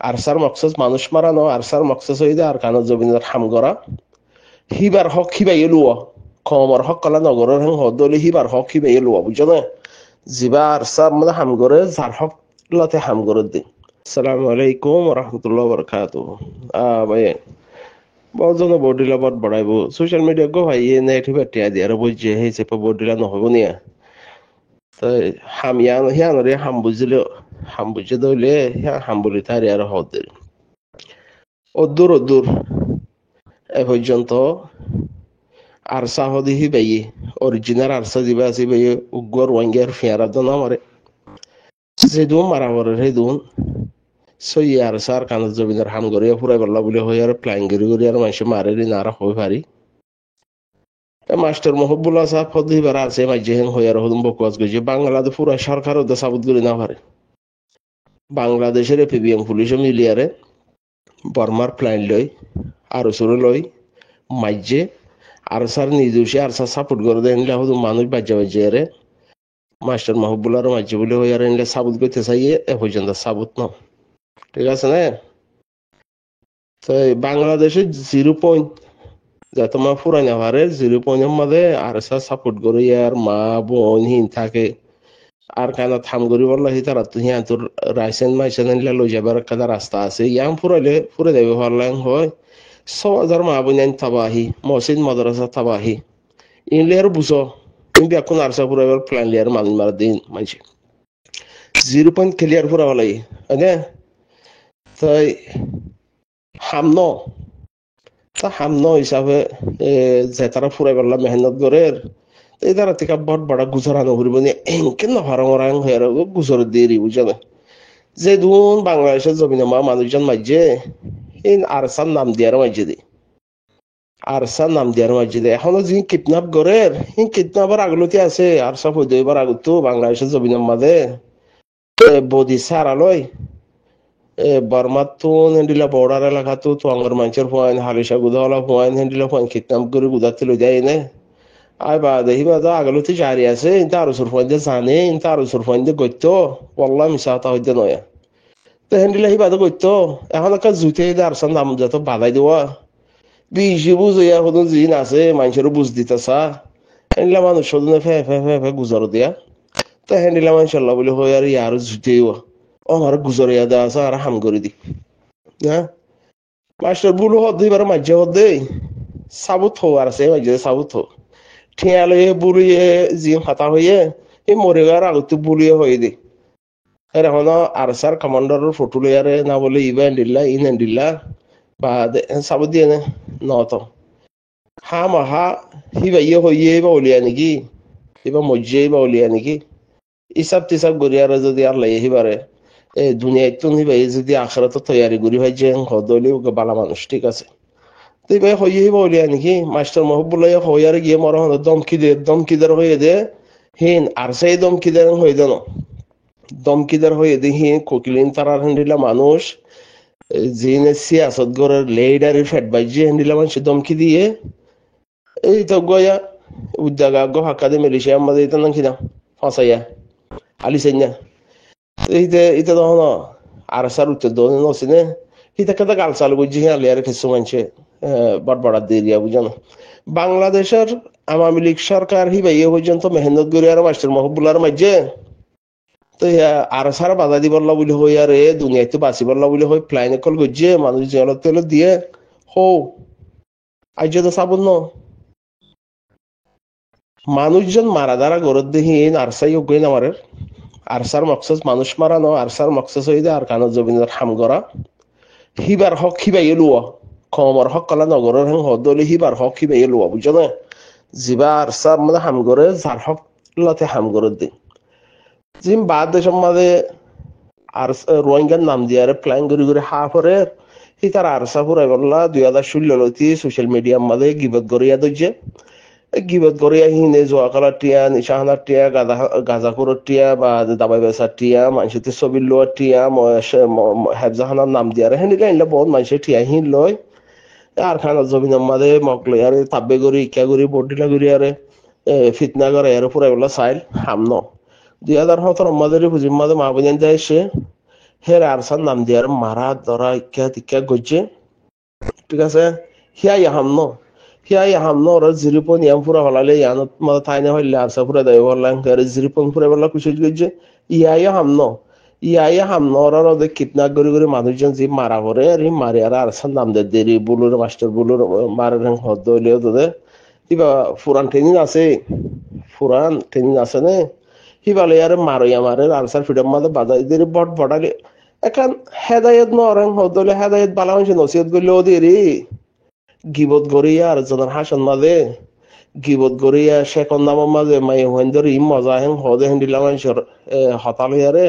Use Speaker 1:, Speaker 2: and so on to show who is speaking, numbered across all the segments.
Speaker 1: Archer মকসদ মানুষ মারানো, Archer মকসদ হইতে আর কানো জমিনের হাম করা, হিবার হক হিবাই লুয়া, কমর হক কলা নগরের হদলি হিবার হক হিবাই লুয়া, বুঝছো না? জিবা আরসার মধ্যে হাম করে যার হক লতে হাম করে দিন। আসসালামু আলাইকুম রহমতুল্লাহ বরকাত। ভাই বহুজনে বডিলা বট বড়াইব সোশ্যাল মিডিয়া গো ভাই এ নেগেটিভ টিয়া দিয়ে আর বুঝছে হে চেপা বডিলা নহব নিয়া। তাই হাম ইয়ান হিয়ান রে হাম বুঝলে হাম বুঝে দইলে হাম বলি তারি আর হদের অদূর অদূর এ পর্যন্ত আরসা হদি হিবাই অরিজিনাল আরসা দিবা আছে ভাই উগ্র ওয়াঙ্গের ফিয়ারা দন আমারে যেদুন মারাবরের হেদুন সই আরসার কানত জমিনের হাম গড়িয়া ফুরাই বললা বলে হই আর প্লাইং গড়ি আর মানুষ মারে নারা হই পারি মাস্টার মহবুল্লাহ সাহেব হদিবার আছে মাঝে হেন হই আর হদুম বকওয়াজ গেছে বাংলাদেশ পুরা সরকার ওদের সাবুত গড়ি না পারে। বাংলাদেশের এপিবিএম পুলিশে মিলিয়ারে বর্মার প্লাইন লই আর সুরে লই মাইজে আরসার নিজস্ব আরসা সাপোর্ট করে দেন হদুম মানুষ বাজ্যা বাজ্যে মাস্টার মহবুল্লাহর মাঝে বলে হই আর এনলে সাবুত করতে চাইয়ে এ পর্যন্ত সাবুত ন, ঠিক আছে না? তো বাংলাদেশের 0 যা তোমার ফুরাইনা পারে 0 মধ্যে আরসা সাপোর্ট করে আর মা বোন হিন থাকে আর কেন থাম করি বললা হি তারা তো হিয়া তোর রাইসেন মাইসেন লই যাবার একটা রাস্তা আছে ইয়াং ফুরাইলে ফুরে দেবে হরলাং হয় 6,000 মা বোন তাবাহি মসজিদ মাদ্রাসা তাবাহি ইনলের বুঝো কিন্তু এখন আরসা ফুরাইবার প্ল্যান লিয়ার মানুষ মারা দিন মানছি 0 ক্লিয়ার ফুরাবা লাগে হ্যাঁ। তাই হামন তা হামন হিসাবে যে তারা ফুরাই পারলাম মেহনত করে এই তারা থেকে বট বড় গুজরানো ঘুরিব নিয়ে এনকে নহারং রাং হয়ে গুজর দেরি বুঝে না যে দুন বাংলাদেশের জমিনে মা মানুষজন মাঝে এই আরসার নাম দিয়ার মাঝে দি আরসার নাম দিয়ার মাঝে দে এখনো যে কিডন্যাপ করে এই কিডন্যাপার আগলতি আছে আরসা হইতে এবার আগত বাংলাদেশের জমিনের মাঝে বদি সারালয় বর্মার তো হেন্ডিলা বর্ডার এলাকা তো আঙ্গর মানুষের ফোয়াইন হালিশা গুদাওয়ালা ফোয়াইন হেন্ডিলা ফোয়াইন কিডন্যাপ করে গুদাতে লই যায় না আই বা দেখি বা আগলতে জারি আছে ইনতা আরো সুরফাইন দে জানে ইনতা আরো সুরফাইন দে গইতো ওয়াল্লাহ মিসাতা হইতে নয় তো হেন্ডিলা হি বাদ গইতো এখন একটা জুতে আরসার নাম যত বালাই দেওয়া বিশি বুঝিয়া হতো জিন আছে মানুষেরও বুঝ দিতেছা হেন্ডিলা মানুষ সদনে ফে ফে ফে ফে গুজারো দিয়া তো হেন্ডিলা মানুষাল্লাহ বলে হই আর ইয়ারও জুতেও আমার গুজরিয়া দেওয়া আছে আর হাম করে দি হ্যাঁ মাস্টার বুলো হদ এবার মাঝে হদ দেই সাবুত হো আর আছে মাঝে সাবুত হো ঠিয়া লইয়ে বুড়িয়ে জিম হাতা হইয়ে এই মরে গেবার আগতে বুলিয়ে হয়ে দি এর এখন আর স্যার কমান্ডারের ফটো লইয়ারে না বলে ইবা এন্ডিল্লা ইন এন্ডিল্লা বা সাবুত দিয়ে নে নত হা মাহা হিবা ইয়ে হইয়ে বা ওলিয়া নাকি এবার মজ্জে বা ওলিয়া নাকি ইসাব টিসাব গড়িয়ারে যদি আর লাই হিবারে এই দুনিয়ায় তো নিবাই যদি আখড়াতে তৈরি করি ভাই যে হদলি বালা মানুষ ঠিক আছে তুই ভাই হইয়ে বলিয়া নাকি মাস্টার মহবুল্লাহ হইয়ারে গিয়ে মরা হলো দমকিদার হয়ে দে হিন আর সেই দমকিদার হয়ে দেন দমকিদার হয়ে দে হিন কোকিলিন তারার হেন্ডিলা মানুষ জিনে সিয়াসত গড়ের লেডারের ফেট বাজি হেন্ডিলা মানুষ দমকি দিয়ে এই তো গয়া উদ্যোগ আগ্য হাক্কাদে মিলিশিয়া আমাদের এটা নাকি না ফাঁসাইয়া আলিসাই না এটা তখন আর সার উত্তর দোনে নসিনে হিতা কথা গাল চালু বুঝছি আলিয়ার কিছু মানুষে বট বড়ার দেরিয়া বুঝানো বাংলাদেশের আওয়ামী লীগ সরকার হিবাই এ পর্যন্ত মেহনত করি আর মাস্টার মহবুল্লার মাঝে তো আর সারা বাধা দি বললা বলে হই আর এ দুনিয়াতে বাঁচি বললা বলে হই প্লাইনে কল গজ্জে মানুষ জলত তেল দিয়ে হো আজ তো সাবুন ন মানুষজন মারা দ্বারা গরত দেহীন আরসাই অজ্ঞান আমার আরসার মকসদ মানুষ মারানো আরসার মকসদ হইতে আর কানত জমিনের হাম করা হিবার হক হিবাই লুয়া কমর হক কলা নগরের হদলি হিবার হক হিবাই লুয়া বুঝছো না জিবা আরসার মানে হাম করে যার হক লতে হাম করে দিন জিম বাদ দেশের মাঝে আর রোহিঙ্গার নাম দিয়ে আর প্ল্যান করে করে হা করে হি তার আরসা ফুরাই বললা 2016 সোশ্যাল মিডিয়ার মাঝে গিবত করিয়া দিচ্ছে গিবত করিয়া হিনে জোয়া কালার টিয়া নিশাহানার টিয়া গাজাকুরের টিয়া বা দাবাই বেসার টিয়া মানুষের ছবির লোয়ার টিয়া হেফজাহানার নাম দিয়া হেনিলা বহুত মানুষের টিয়া হিন লয় আর খানা জমিন মাঝে মকলে আরে তাব্বে করি ইকা করি বডিলা করি আরে ফিতনা করে এর উপরে এগুলো চাইল হামন 2017 মাঝে বুঝির মাঝে মা বোন যায় সে হের আরসার নাম দিয়ে আর মারা ধরা ইকা টিকা গজে ঠিক আছে হিয়া হামন হিয়া হামন ওরা জিরিপন ইয়াম পুরা হলালে ইয়ানত মাঝে তাই না হইলে আরসা পুরা দেয় বললাম জিরিপন পুরা বললা কুচি গজে হামন হামন ওরা ওদের কিডন্যাপ করে করে মানুষজন যে মারা পড়ে আর মারি আর আরসার নাম দিয়ে দেরি বুলুর মাস্টার বুলুর মারের হদ হইলেও তোদের কিবা ফুরান ট্রেনিং আছে ফুরান ট্রেনিং আছে নে হিবালে আর মারই আমারে আনসার ফিডম মাঝে বাজাই দিয়ে বট বটালে এখন হেদায়ত নরং হদলে হেদায়ত বালা মানুষ নসিহত করলে ওদেরই গিবত গড়িয়া আর জনের হাসন মাঝে গিবত গড়িয়া শেখন নামের মাঝে মাই হেন্দর ই মজা হেন হদে হেন দিলা মানুষের হতাল হইয়ারে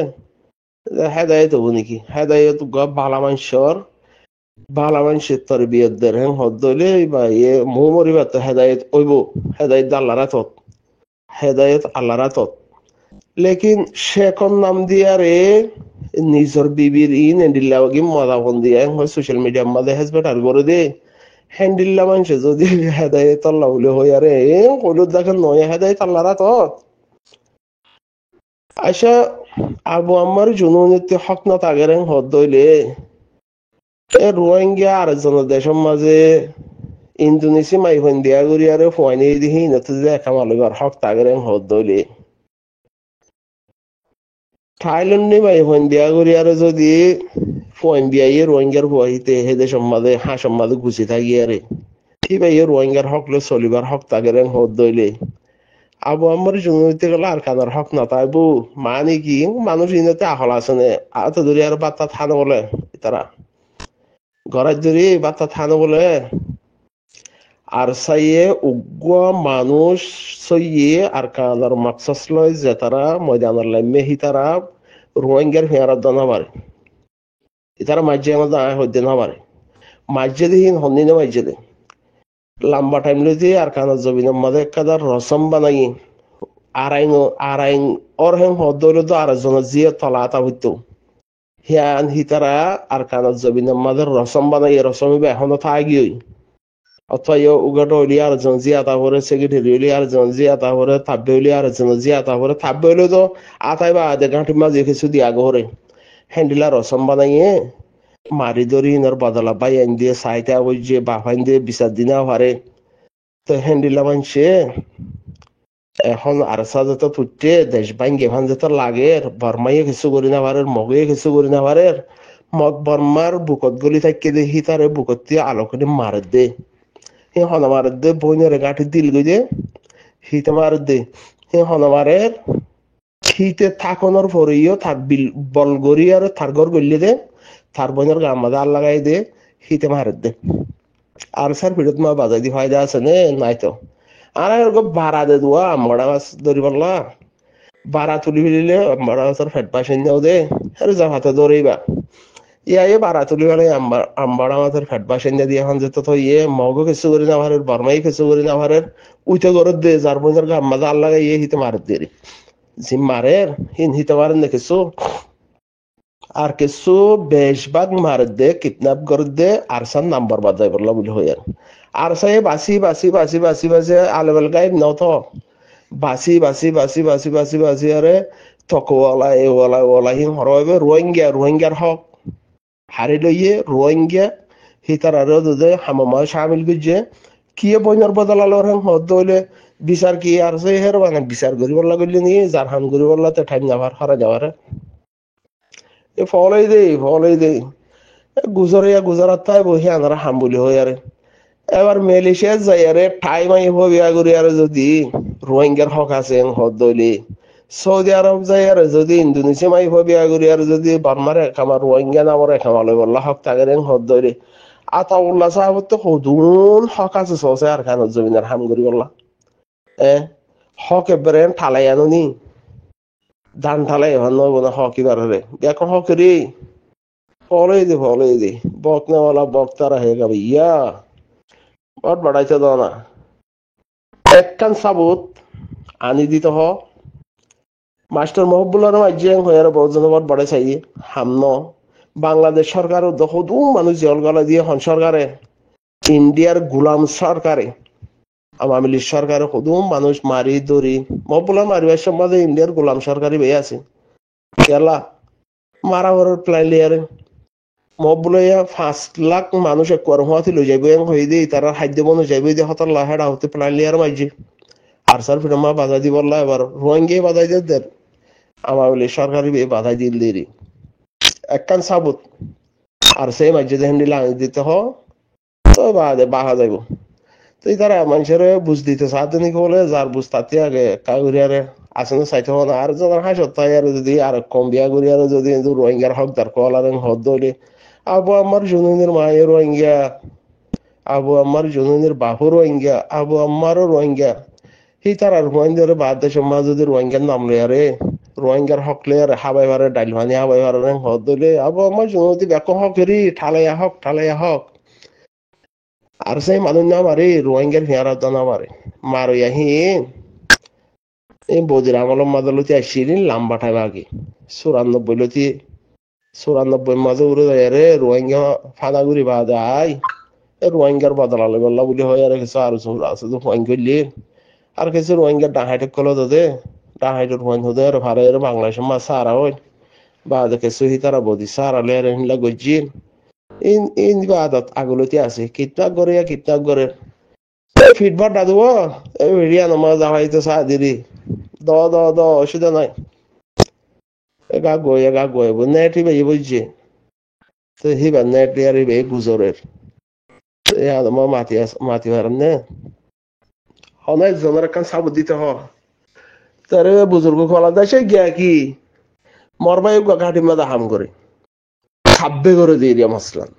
Speaker 1: হেদায়ত হবো নাকি হেদায়ত বালা মানুষের তরবিয়ত দের হেন হদলে বা ইয়ে মু মরিবা তো হেদায়ত ওইব হেদায়ত আল্লাহর তত হেদায়ত আল্লাহর তত লেকিন শেখন নাম দিয়া রে নিজর বিবির ইন এন্ডিল্লাগি মজা ফোন দিয়া সোশ্যাল মিডিয়ার মাঝে হেসবেটার করে দে হ্যান্ডিল্লা মানুষে যদি হেদায়ত আল্লাহ বলে হই আরে কইলত দেখেন নয় হেদায়ত আল্লাহর তত আচ্ছা আবু আমার জুনুনিতে হক না তাগের হদ দইলে এ রোহিঙ্গা আর একজনের দেশের মাঝে ইন্দোনেশিয়া মাই হইন দিয়া করি আরে ফয়নি দিহি নতে যে একামালবার হক তাগের হদ দইলে থাইল্যান্ডে মাই হইন দিয়া করি আরে যদি ফয়ন বিয়াই রোহিঙ্গার ফুয়াইতে হে দেশের মাঝে হাসের মাঝে গুছি থাকি আরে ঠিক ভাই রোহিঙ্গার হক লে চলিবার হক তাগের হদ দইলে আবু আমার জুনুনিতে গেলে আর কানার হক না তাইবু মানে কি মানুষ ইনতে আহল আছে নে আত ধরে আর বাত্তা থানো বলে তারা ঘরের ধরে বাত্তা থানো বলে আর সাইয়ে উগ্র মানুষ সইয়ে আর কানার মাকসাস লয় যে তারা ময়দানের লাইমে হি তারা রোহিঙ্গার ফেয়ারার দানা পারে তারা মাঝে আমাদের আয় হইতে না পারে মাঝে দিন হন্দি না মাঝে দে লম্বা টাইম লইতে আর কানার জমিনের মাঝে কাদার রসম বানাই আরাইন ওর হেন হদল তো আর জনের জিয়ে তলা আতা হইতো হিয়ান হি তারা আর কানার জমিনের মাঝে রসম বানাই রসমি এখনো থাকি অথবা উগাট হইলি আর জন জি আতা করে সেক্রেটারি হইলি আর জন জি আতা করে থাব্বে হইলি আর জন জি আতা করে থাব্বে হইলে তো আতাই বা আধে ঘাটি মাঝে কিছু দিয়া গরে হ্যান্ডিলা রসম বানাইয়ে মারি ধরি ইনার বদলা বাই আইন দিয়ে সাইটা ওই যে বাফাইন দিয়ে বিচার দিনা পারে তো হ্যান্ডিলা মানছে এখন আর সাথে তো তুটে দেশ ভাঙ্গে ভান যেত লাগে বর্মাইয়ে কিছু করি না পারে মগে কিছু করি না পারে মগ বর্মার বুকত গলি থাকি দেখি তারে বুকত দিয়ে আলো করে মার দে হনমার দে বইনের গাঁঠি দিল গই হিতে মার দে হনমারের হিতে থাকনের পরেও থাক বল গড়ি আর থার ঘর গড়লে দে থার বইনের গাম মাঝে আর লাগাই দে হিতে মার দে আর স্যার ভিড়ত মা বাজাই দি ফায়দা আছে নে নাই তো আর বাড়া দে দুয়া আমড়া মাছ ধরি পারলা বাড়া তুলি ফেলিলে আমড়া মাছের ফেট পাশে নেও দে আর যা হাতে ধরেইবা ইয়ে বাড়া তুলি মানে আমড়া মাছের ফেট পাশে দিয়ে এখন যেত তো ইয়ে মগও কিছু করি না ভারের বর্মাই কিছু করি না ভারের উইতে করে দে যার বইনের গাম মাঝে আর লাগাই ইয়ে হিতে মার দে জিম মারের হিন হিতে মারেন না কিছু আর কিছু বেশভাগ মার দে কিডন্যাপ করে দে আর সান নাম্বার বাজাই পড়লা বলে হই আর সাই বাসি বাসি বাসি বাসি বাসি আলেবেল গাইব নাও তো বাসি বাসি বাসি বাসি বাসি বাসি আরে তকওয়ালা এওয়ালা ওয়ালা হিন হরবে রোহিঙ্গার হক হারি লইয়ে রোহিঙ্গা হিতার আরো দুদে হামামা শামিল গুজে কিয়ে বইনার বদলালোর হেন হদ হইলে বিচার কি আর সে হের মানে বিচার করিব লাগলি নি যার হাম করিব লাগতে ঠাইম যাবার হারা যাবার এ ফলাই দে গুজরাত তাই বহি আনারা হাম বলি হই আরে এবার মালয়েশিয়া যাই আরে ঠাই মাই হবিয়া করি আর যদি রোহিঙ্গার হক আছে হদ দইলে সৌদি আরব যাই আর যদি ইন্দোনেশিয়া মাই হবিয়া করি আর যদি বার্মার একামার রোহিঙ্গা নামর একামাল বললা হক তাগের হদ দইলে আতাউল্লাহ সাহেব তো হদুন হক আছে সসে আর খান জমিনার হাম করি বললা হক এবারে ঠালাই আনুনি ধান ঠালাই এবার নয় না হক এবার রে দেখো হক রে ফলাই দে বকনেওয়ালা বক্তারা হয়ে যাবে ইয়া বট বাড়াইতে দাও না একখান সাবুত আনি দিতে হ মাস্টার মহবুল্লার মাঝিয়াং হয়ে আর বহুজন বট বাড়াই চাই হামন বাংলাদেশ সরকারও দহদু মানুষ জল গলা দিয়ে হন সরকারে ইন্ডিয়ার গোলাম সরকারে আওয়ামী লীগ সরকারে হুদুম মানুষ মারি ধরি মবলা মারিবার সম্বন্ধে ইন্ডিয়ার গোলাম সরকারি বেয়ে আছে কেলা মারা হওয়ার প্ল্যান লিয়ারে মবলা 5 লাখ মানুষ একবার হওয়াতে লই যাইব হয়ে দিয়ে তারা খাদ্য বন্ধ যাইব দিয়ে হতার লাহেড়া হতে প্ল্যান লিয়ার মাইজি আর স্যার ফিরমা বাধা দি বললা এবার রোহিঙ্গা বাধাই দিয়ে আওয়ামী লীগ সরকারি বেয়ে বাধাই দিল দেরি একখান সাবুত আর সেই মাঝে হেন্ডি লাগাই দিতে হ তো বাহা যাইব তো তারা মানুষের বুঝ দিতে সাহায্য নাকি বলে যার বুঝ তাতে আগে কাগুরিয়ারে আসলে চাইতে হবে না আর যখন হাসতাই আর যদি আর কম বিয়া করিয়ারে যদি রোহিঙ্গার হকদার কলার হদ ধরে আবু আমার জনুনের মায়ের রোহিঙ্গা আবু আমার জনুনের বাপু রোহিঙ্গা আবু আমারও রোহিঙ্গা সেই তার আর রোহিঙ্গার বাদ দেশের মা যদি রোহিঙ্গার নাম লয়ারে রোহিঙ্গার হক লয়ারে হাবাই বারে ডাইল ভানি হাবাই বারে হদ ধরে আবু আমার জনুতি ব্যাক হকেরই ঠালাইয়া হক আর সেই মানুষ না মারে রোহিঙ্গার হিয়ারা দানা মারে মারইয়া হি এই বদির আমলম মাদলতি আসছিলেন লাম্বা টাইম আগে 94 মাঝে উড়ে যায় রে রোহিঙ্গা ফানাগুড়ি বাদাই রোহিঙ্গার বদলালে বললা বলি হয় আর কিছু আর আছে তো ফোন করলি আর কিছু রোহিঙ্গার ডাহাইটে কল দে ডাহাইটের ফোন হতে আর ভাড়া বাংলাদেশের মা সারা হয় বাদ কিছু হি তারা বদি সারা লেয়ার হিলা গজিন ইন বাদত আগলতি আছে কিতাব করে ফিডবাক দাদু এই ভিডিও নামা যাওয়াইতে সা দিদি দ অসুবিধা নাই গা গয়ে নেট হিবে বুঝছে তো হিবা নেট আর হিবে গুজরের মা মাতি হারান নে হনাই জনের কান সাবুত দিতে হ তারে বুজুর্গ খোলা দেয় সে গিয়া কি মরবাই ঘাটি মাদা হাম করে থাব্বে করে দিয়ে দিয়া মসলান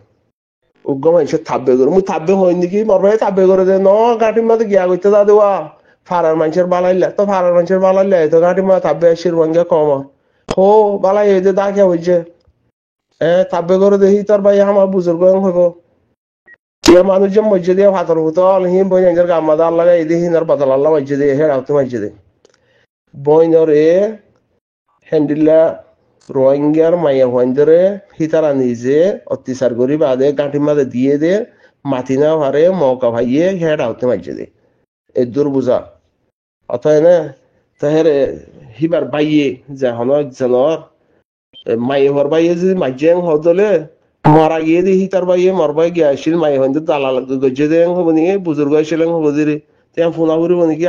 Speaker 1: উগ্র মানুষের থাব্বে করে মুই থাব্বে হইনি কি মরবাই থাব্বে করে দে ন ঘাটি মাদে গিয়া করতে দা দেওয়া ফারার মানুষের বালাইলা তো ফারার মানুষের বালাইলা তো ঘাটি মা থাব্বে আসির রঙে কম হো বালাই এই যে দাগে হইছে থাব্বে করে দেখি তোর ভাই আমার বুজুর্গ হইব মানুষ যে মসজিদ দিয়ে ভাতর বোতল হি বইনের গাম্মাদা আল্লাহ এই দিয়ে হিনার বাদল আল্লাহ মসজিদ দিয়ে হেরাতে মসজিদ বইনরে হ্যান্ডিল্লা রোহিঙ্গার মাইয়া হইন্দরে হিতারা নিজে অত্যাচার করি বাদে গাঁটি মাদে দিয়ে দে মাতি না হারে মৌকা ভাইয়ে হেরাতে মসজিদে এই দূর বুঝা অতএব না তাহের হিবার বাইয়ে যেন একজনের মাইয়ে হর বাইয়ে যদি মাইজেং হদলে মরা গিয়ে দেখি তার বাইয়ে মরবাই গিয়ে আসছিল মাইয়ে হইতে দালাল গজে দেন হবো নি বুজুর্গ আসছিলেন হবো দিরে তেমন ফোনা করিব নাকি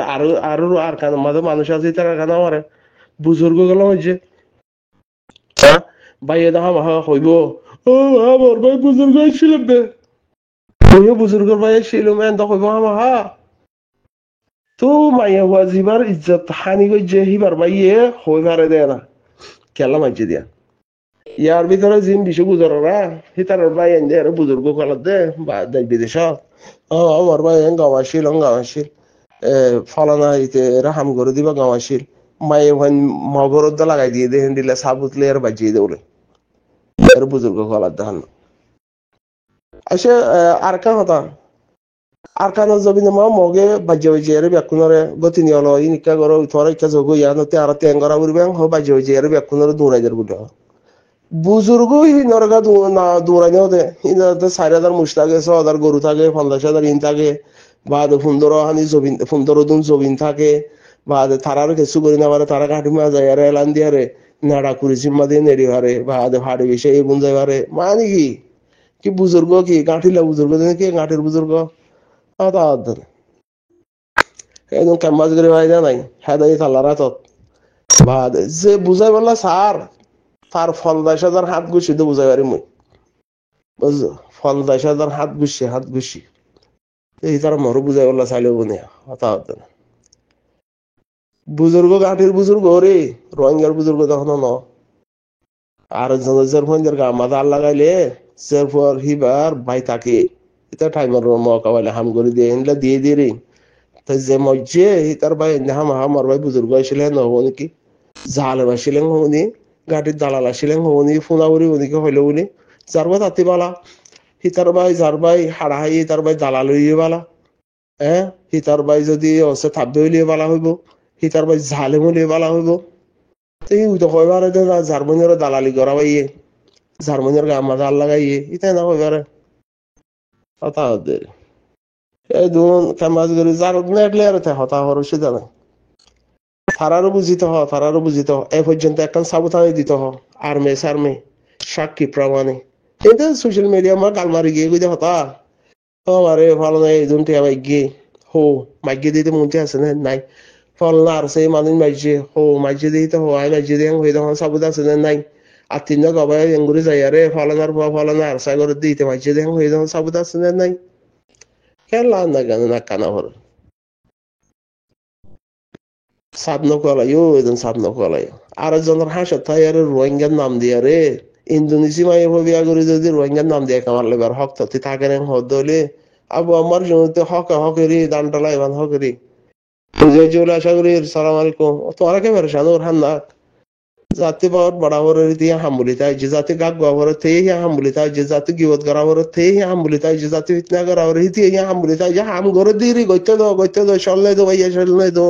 Speaker 1: আর কান মাঝে মানুষ আছে তারা কানা মারে বুজুর্গ গেল হয়েছে বাইয়ে দেখা মাহা হইব ও আমার ভাই বুজুর্গ আসছিলেন বে তুইও বুজুর্গর ভাই আসছিল মেন তো হইব মাহা তো মাইয়া হওয়া জিবার ইজ্জত হানি গজে হিবার বাইয়ে হইবারে দেয় না খেলা মাইছে দিয়া ইয়ার ভিতরে জিম বিশু বুজুর্গরা হিতার ভাই এনে আর বুজুর্গ কলার দে বা দেশ বিদেশত আমার ভাই গাঁওয়াশীল ফলানা ইতে রাহাম করে দিবা গাঁওয়াশীল মায়ে ভাই মগরদ লাগাই দিয়ে দেখেন দিলে সাবুতলে আর বাজিয়ে দেবলে আর বুজুর্গ কলার দেখান আসে আর কান হতা আর কান জবি না মগে বাজিয়ে আর ব্যাকুনরে গতি নিয়ে হলো ইনিকা করো উঠরে ইচ্ছা যোগ ইয়ানতে আর তেঙ্গরা উড়বে বাজিয়ে আর ব্যাকুনরে দৌড়াইদের বুঝে বুজুর্গ নরগা দৌড়াইও দে 4,000 মুষ থাকে 6,000 গরু থাকে 50,000 ইন থাকে বা 15 দিন জবিন থাকে বা তারার কিছু করি না পারে তারা কাঠি মা যায় আর এলান দিয়ে রে নাড়া কুড়ি চিম্মা দিয়ে নেড়ি হারে বা হাড়ি বেশি এই বুন যায় পারে মানে কি বুজুর্গ কি গাঁঠিলা বুজুর্গ কি গাঁঠির বুজুর্গ একদম ক্যাম্পাস করে ভাই না নাই হ্যাঁ দাই থাল্লা রাতত বা যে বুঝাই বললা স্যার তার 50,000 হাত ঘুষি তো বুঝাই পারি মুই বুঝছো 50,000 হাত ঘুষি এই তারা মরো বুঝাই বললা চাইলেও বনিয়া হতা হতো না বুজুর্গ গাঁঠির বুজুর্গ রে রোহিঙ্গার বুজুর্গ তখন ন আর জনজের গামাদা আর লাগাইলে সেরপর হিবার ভাই থাকে এটা টাইমার মকা বাইলে হাম করে দিয়ে এনলা দিয়ে দিয়ে রে তাই যে মজ্জে তার ভাই হাম আমার ভাই বুজুর্গ আসছিলেন হবো নাকি জালে বাসিলেন হবনি গাড়ির দালাল আসিলেন হবনি ফোনাবরি ওদিকে হইলো বলি যার ভাই তাতে বালা হিতার ভাই যার ভাই হাড়া হাই তার ভাই দালাল হইয়ে বালা হিতার ভাই যদি অসে থাকবে হইলে বালা হইব হিতার ভাই ঝালে হইলে বালা হইব এই তো হইবারে জার্মানির দালালি করা ভাইয়ে জার্মানির গামাদা আর লাগাইয়ে ইতাই না হইবারে কথা এই দুন কামাজ করে যার নেটলে আর তে হতা হর সুদা নাই তারারও বুঝিতে হ তারারও বুঝিতে হ এ পর্যন্ত একখান সাবধানে দিতে হ আর্মে সার্মে সাক্ষী প্রমাণে কিন্তু সোশ্যাল মিডিয়া আমার গালমারি গিয়ে বুঝতে হতা ও আরে ভালো নাই এই জনটি আমার গিয়ে হো মাইকে দিতে মনতে আছে না নাই ফল না আর সেই মানুষ মাইছে হো মাইছে দিতে হো আই মাইছে দিয়ে হয়ে তখন সাবুদ আছে না নাই আর তিনটা গবাই এঙ্গুরি যাই আরে ফলনার পর ফলনার সাগর দিতে মাইছে দিয়ে হয়ে তখন সাবুদ আছে না নাই খেলা না কেন না কানা ভর সাপ নকলাইও এজন সাপ নকলাইও আর একজনের হাসত তাই আরে রোহিঙ্গার নাম দিয়ে রে ইন্দোনেশিয়া মায়ে বিয়া করে যদি রোহিঙ্গার নাম দিয়ে কামার লেবার হক তো থাকে না হদ হলে আবু আমার জমিতে হক হকেরি দানটালা এবার হকেরি জয় আশা করি সালাম আলাইকুম তোমার কে পরেশান ওর হান না জাতি পাওয়ার বরাবর দিয়ে হামবুলি তাই যে জাতি গাক গাবর থেকে হামবুলি তাই যে জাতি গিবত করাবর থেকে হামবুলি তাই যে জাতি ফিতনা করাবর হিতি হামবুলি তাই যে হাম গরে দিরি গইতে দো সল্লে দো ভাইয়া সল্লে দো